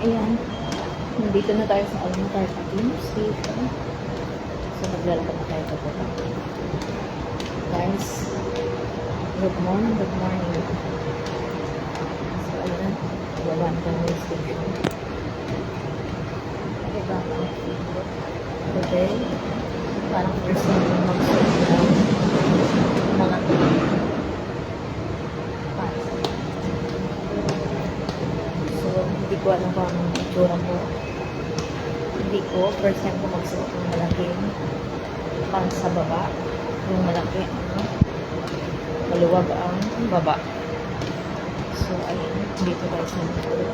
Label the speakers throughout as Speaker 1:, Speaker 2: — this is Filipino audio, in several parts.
Speaker 1: Ayan. Nandito na tayo sa Almatar Station. So, maglalakad na tayo papunta. Guys, good morning, good morning. So, ayan. Babaan ka ng station. Diba ang today? Parang first time yung mag-suit ng mga pants. So, hindi ko alam kung anong itsura ko. Hindi ko, first time ko magsuot ng malaking pants sa baba. Yung malaki, maluwag ang baba. So, ayun, dito guys na nito.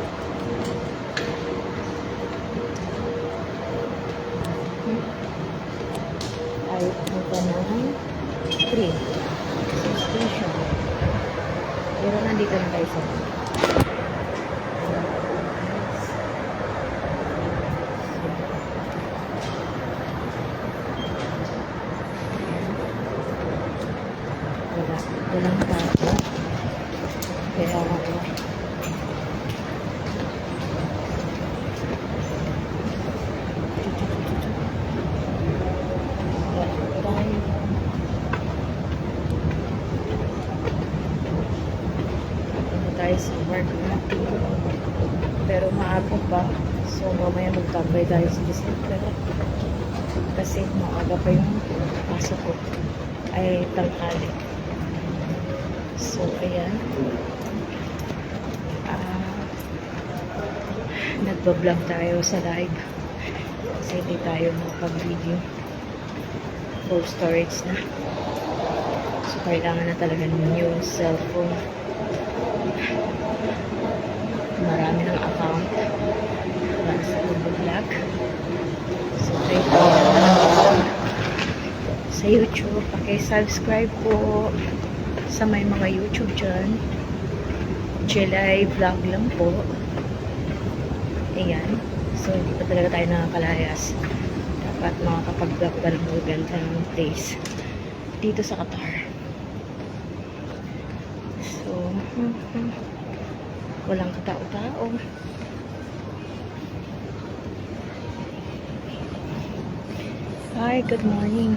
Speaker 1: Ay, punta ng 3 station. Pero nandito na tayo sa walang tao. Kaya ako tayo sa work natin. Pero maaga pa. So, mamaya magtambay tayo sa December. Kasi maaga pa yung pasok ko. Ay, tanghali. So, ayan. Nagbablog tayo sa live. Kasi hindi tayo makapag-video. Full storage na. So, kailangan na talaga yung cellphone. Marami ng account para sa vlog. So, kayo po sa YouTube, paki-subscribe po sa may mga YouTube dyan. Jelay vlog lang po. Ayan. So, hindi pa talaga tayo nakakalayas. Dapat makakapag-vlog pa ng maganda ng place dito sa Qatar. So, walang katao-tao. Hi, good morning.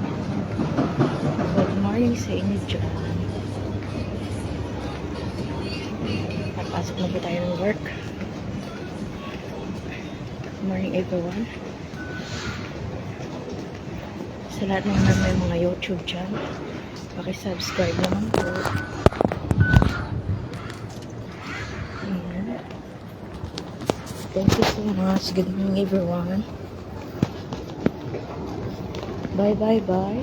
Speaker 1: Good morning sa inyo dyan. Papasok na po tayo ng work. Good morning everyone. Sa lahat ng may mga YouTube dyan, paki-subscribe naman po. Ayan. Thank you so much. Good morning everyone. Bye bye bye.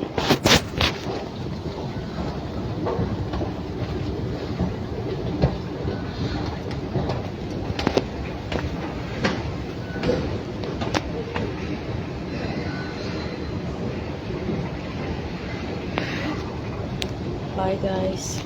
Speaker 1: Bye guys.